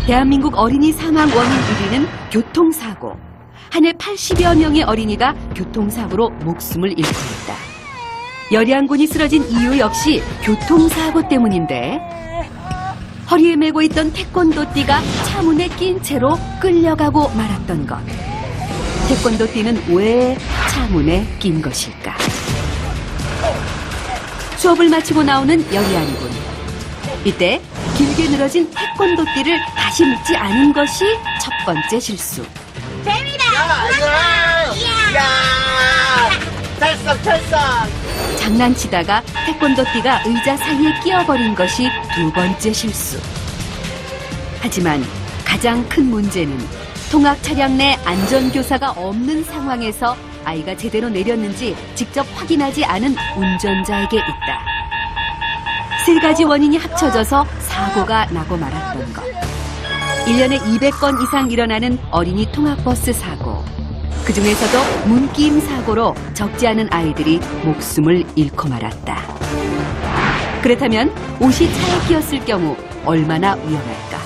대한민국 어린이 사망 원인 1위는 교통사고. 한 해 80여 명의 어린이가 교통사고로 목숨을 잃고 있다. 열양군이 쓰러진 이유 역시 교통사고 때문인데, 허리에 메고 있던 태권도띠가 차문에 낀 채로 끌려가고 말았던 것. 태권도띠는 왜 차문에 낀 것일까? 수업을 마치고 나오는 열양군. 이때 길게 늘어진 태권도띠를 다시 묶지 않은 것이 첫 번째 실수. 야! 탈석! 장난치다가 태권도띠가 의자 사이에 끼어버린 것이 두 번째 실수. 하지만 가장 큰 문제는 통학 차량 내 안전교사가 없는 상황에서 아이가 제대로 내렸는지 직접 확인하지 않은 운전자에게 있다. 세 가지 원인이 합쳐져서 사고가 나고 말았던 것. 1년에 200건 이상 일어나는 어린이 통학버스 사고. 그중에서도 문끼임 사고로 적지 않은 아이들이 목숨을 잃고 말았다. 그렇다면 옷이 차에 끼었을 경우 얼마나 위험할까?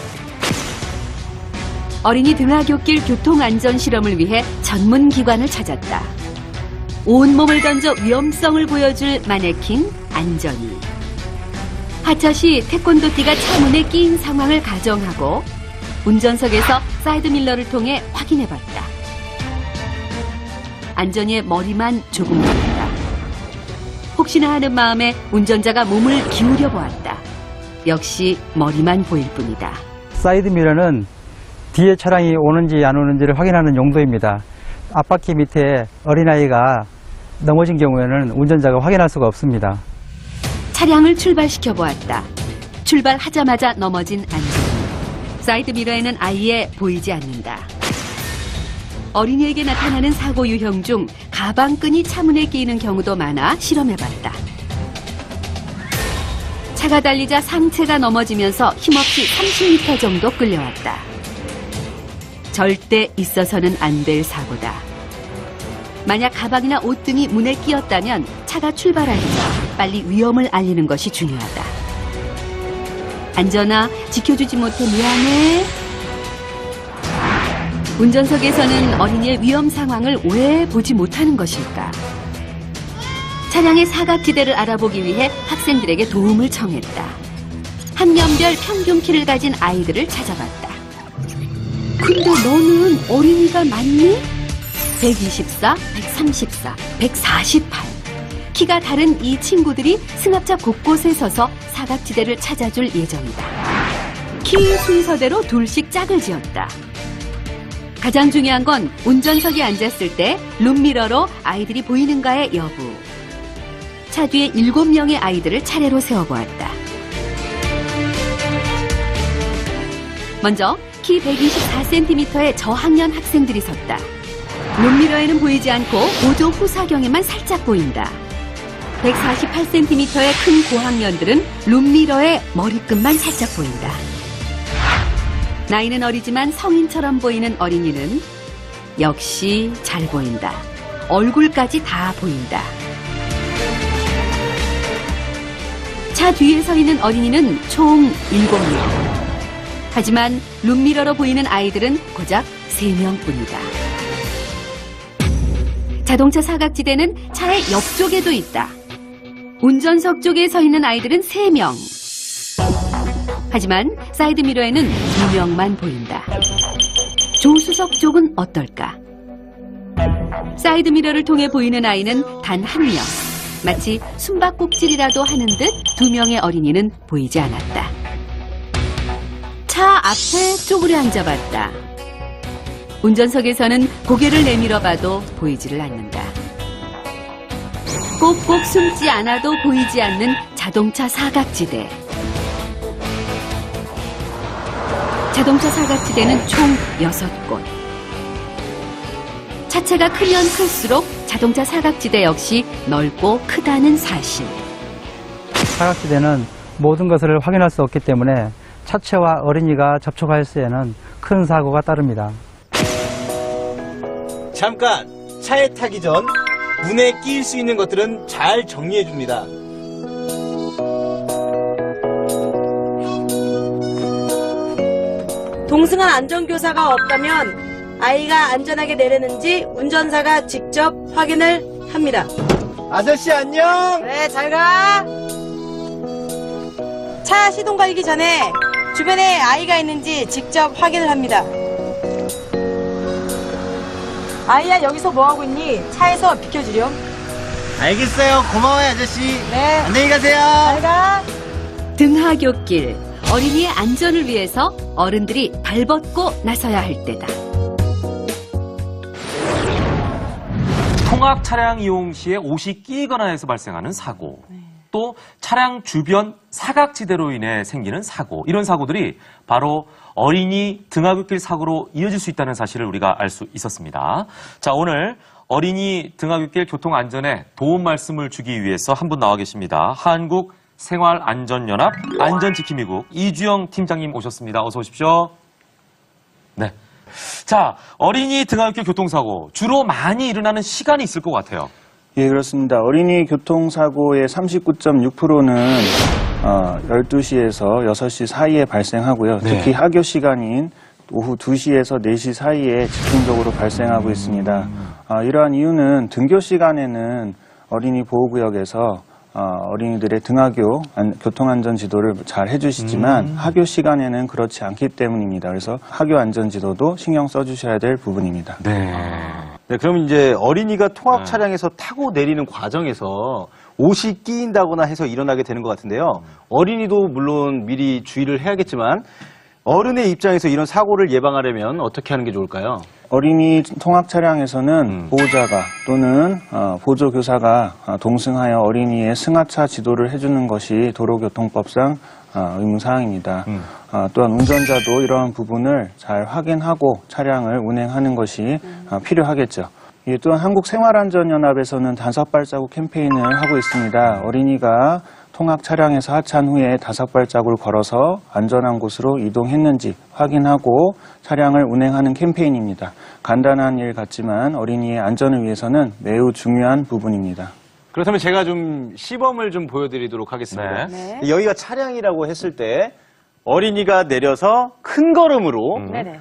어린이 등하굣길 교통안전 실험을 위해 전문기관을 찾았다. 온몸을 던져 위험성을 보여줄 마네킹 안전이. 하차시 태권도띠가 차문에 끼인 상황을 가정하고 운전석에서 사이드밀러를 통해 확인해봤다. 안전이의 머리만 조금 보인다. 혹시나 하는 마음에 운전자가 몸을 기울여 보았다. 역시 머리만 보일 뿐이다. 사이드미러는 뒤에 차량이 오는지 안 오는지를 확인하는 용도입니다. 앞바퀴 밑에 어린아이가 넘어진 경우에는 운전자가 확인할 수가 없습니다. 차량을 출발시켜 보았다. 출발하자마자 넘어진 안전. 사이드미러에는 아예 보이지 않는다. 어린이에게 나타나는 사고 유형 중 가방끈이 차문에 끼이는 경우도 많아 실험해봤다. 차가 달리자 상체가 넘어지면서 힘없이 30m 정도 끌려왔다. 절대 있어서는 안 될 사고다. 만약 가방이나 옷 등이 문에 끼었다면 차가 출발하기 전 빨리 위험을 알리는 것이 중요하다. 안전아, 지켜주지 못해 미안해. 운전석에서는 어린이의 위험 상황을 왜 보지 못하는 것일까? 차량의 사각지대를 알아보기 위해 학생들에게 도움을 청했다. 학년별 평균 키를 가진 아이들을 찾아봤다. 근데 너는 어린이가 맞니? 124, 134, 148. 키가 다른 이 친구들이 승합차 곳곳에 서서 사각지대를 찾아줄 예정이다. 키 순서대로 둘씩 짝을 지었다. 가장 중요한 건 운전석에 앉았을 때 룸미러로 아이들이 보이는가의 여부. 차 뒤에 7명의 아이들을 차례로 세워보았다. 먼저 키 124cm의 저학년 학생들이 섰다. 룸미러에는 보이지 않고 보조 후사경에만 살짝 보인다. 148cm의 큰 고학년들은 룸미러에 머리끝만 살짝 보인다. 나이는 어리지만 성인처럼 보이는 어린이는 역시 잘 보인다. 얼굴까지 다 보인다. 차 뒤에 서 있는 어린이는 총 7명. 하지만 룸미러로 보이는 아이들은 고작 3명뿐이다. 자동차 사각지대는 차의 옆쪽에도 있다. 운전석 쪽에 서 있는 아이들은 3명. 하지만 사이드미러에는 2명만 보인다. 조수석 쪽은 어떨까? 사이드미러를 통해 보이는 아이는 단 1명. 마치 숨바꼭질이라도 하는 듯 2명의 어린이는 보이지 않았다. 차 앞에 쪼그려 앉아봤다. 운전석에서는 고개를 내밀어 봐도 보이지를 않는다. 꼭꼭 숨지 않아도 보이지 않는 자동차 사각지대. 자동차 사각지대는 총 6곳. 차체가 크면 클수록 자동차 사각지대 역시 넓고 크다는 사실. 사각지대는 모든 것을 확인할 수 없기 때문에 차체와 어린이가 접촉할 시에는 큰 사고가 따릅니다. 잠깐! 차에 타기 전 문에 끼일 수 있는 것들은 잘 정리해 줍니다. 동승한 안전교사가 없다면 아이가 안전하게 내리는지 운전사가 직접 확인을 합니다. 아저씨 안녕. 네, 잘 가. 차 시동 걸기 전에 주변에 아이가 있는지 직접 확인을 합니다. 아이야, 여기서 뭐하고 있니? 차에서 비켜주렴. 알겠어요. 고마워요 아저씨. 네. 안녕히 가세요. 잘 가. 등하굣길, 어린이의 안전을 위해서 어른들이 발벗고 나서야 할 때다. 통학 차량 이용 시에 옷이 끼거나 해서 발생하는 사고, 또 차량 주변 사각지대로 인해 생기는 사고, 이런 사고들이 바로 어린이 등하굣길 사고로 이어질 수 있다는 사실을 우리가 알 수 있었습니다. 자, 오늘 어린이 등하굣길 교통안전에 도움 말씀을 주기 위해서 한 분 나와 계십니다. 한국생활안전연합 안전지킴이국 이주영 팀장님 오셨습니다. 어서 오십시오. 네. 자, 어린이 등하굣길 교통사고 주로 많이 일어나는 시간이 있을 것 같아요. 예, 그렇습니다. 어린이 교통사고의 39.6%는 12시에서 6시 사이에 발생하고요. 네. 특히 하교 시간인 오후 2시에서 4시 사이에 집중적으로 발생하고 있습니다. 이러한 이유는 등교 시간에는 어린이 보호구역에서 어린이들의 등하교 교통안전 지도를 잘 해주시지만 하교 시간에는 그렇지 않기 때문입니다. 그래서 하교 안전 지도도 신경 써주셔야 될 부분입니다. 네. 네, 그럼 이제 어린이가 통학 차량에서 타고 내리는 과정에서 옷이 끼인다거나 해서 일어나게 되는 것 같은데요. 어린이도 물론 미리 주의를 해야겠지만 어른의 입장에서 이런 사고를 예방하려면 어떻게 하는 게 좋을까요? 어린이 통학 차량에서는 보호자가 또는 보조교사가 동승하여 어린이의 승하차 지도를 해주는 것이 도로교통법상 의무사항입니다. 또한 운전자도 이러한 부분을 잘 확인하고 차량을 운행하는 것이 필요하겠죠. 또한 한국생활안전연합에서는 5발자국 캠페인을 하고 있습니다. 어린이가 통학 차량에서 하차한 후에 5발자국을 걸어서 안전한 곳으로 이동했는지 확인하고 차량을 운행하는 캠페인입니다. 간단한 일 같지만 어린이의 안전을 위해서는 매우 중요한 부분입니다. 그렇다면 제가 좀 시범을 좀 보여드리도록 하겠습니다. 네. 여기가 차량이라고 했을 때 어린이가 내려서 큰 걸음으로 네네.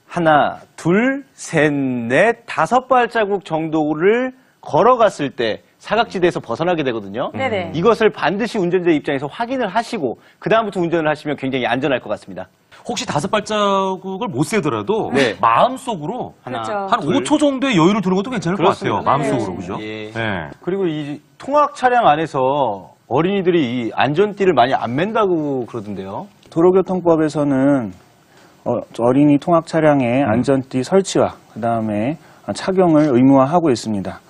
하나, 둘, 셋, 넷, 5발자국 정도를 걸어갔을 때 사각지대에서 벗어나게 되거든요. 네네. 이것을 반드시 운전자 입장에서 확인을 하시고 그 다음부터 운전을 하시면 굉장히 안전할 것 같습니다. 혹시 5발자국을 못 세더라도 네. 마음속으로 그렇죠. 한 둘. 5초 정도의 여유를 두는 것도 괜찮을 그렇습니다. 것 같아요. 마음속으로, 네. 그죠? 예. 네. 그리고 이 통학 차량 안에서 어린이들이 이 안전띠를 많이 안 맨다고 그러던데요. 도로교통법에서는 어린이 통학 차량의 안전띠 설치와 그 다음에 착용을 의무화하고 있습니다.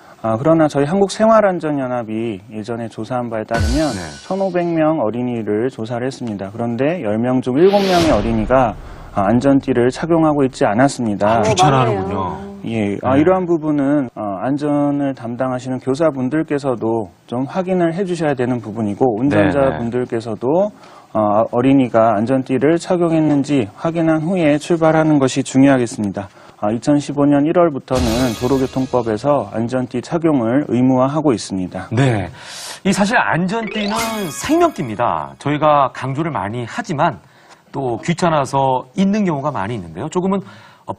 그러나 저희 한국생활안전연합이 예전에 조사한 바에 따르면 1,500명 어린이를 조사를 했습니다. 그런데 10명 중 7명의 어린이가 안전띠를 착용하고 있지 않았습니다. 귀찮아하는군요. 예, 이러한 부분은 안전을 담당하시는 교사분들께서도 좀 확인을 해주셔야 되는 부분이고 운전자분들께서도 어린이가 안전띠를 착용했는지 확인한 후에 출발하는 것이 중요하겠습니다. 2015년 1월부터는 도로교통법에서 안전띠 착용을 의무화하고 있습니다. 네. 이 사실 안전띠는 생명띠입니다. 저희가 강조를 많이 하지만 또 귀찮아서 잊는 경우가 많이 있는데요. 조금은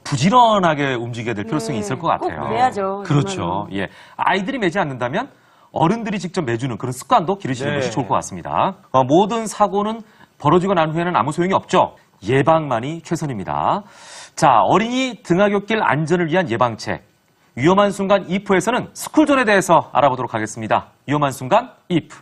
부지런하게 움직여야 될 필요성이 있을 것 같아요. 꼭 매야죠, 그렇죠. 정말로. 예. 아이들이 매지 않는다면 어른들이 직접 매주는 그런 습관도 기르시는 네. 것이 좋을 것 같습니다. 모든 사고는 벌어지고 난 후에는 아무 소용이 없죠. 예방만이 최선입니다. 자, 어린이 등하굣길 안전을 위한 예방책. 위험한 순간 IF에서는 스쿨존에 대해서 알아보도록 하겠습니다. 위험한 순간 IF.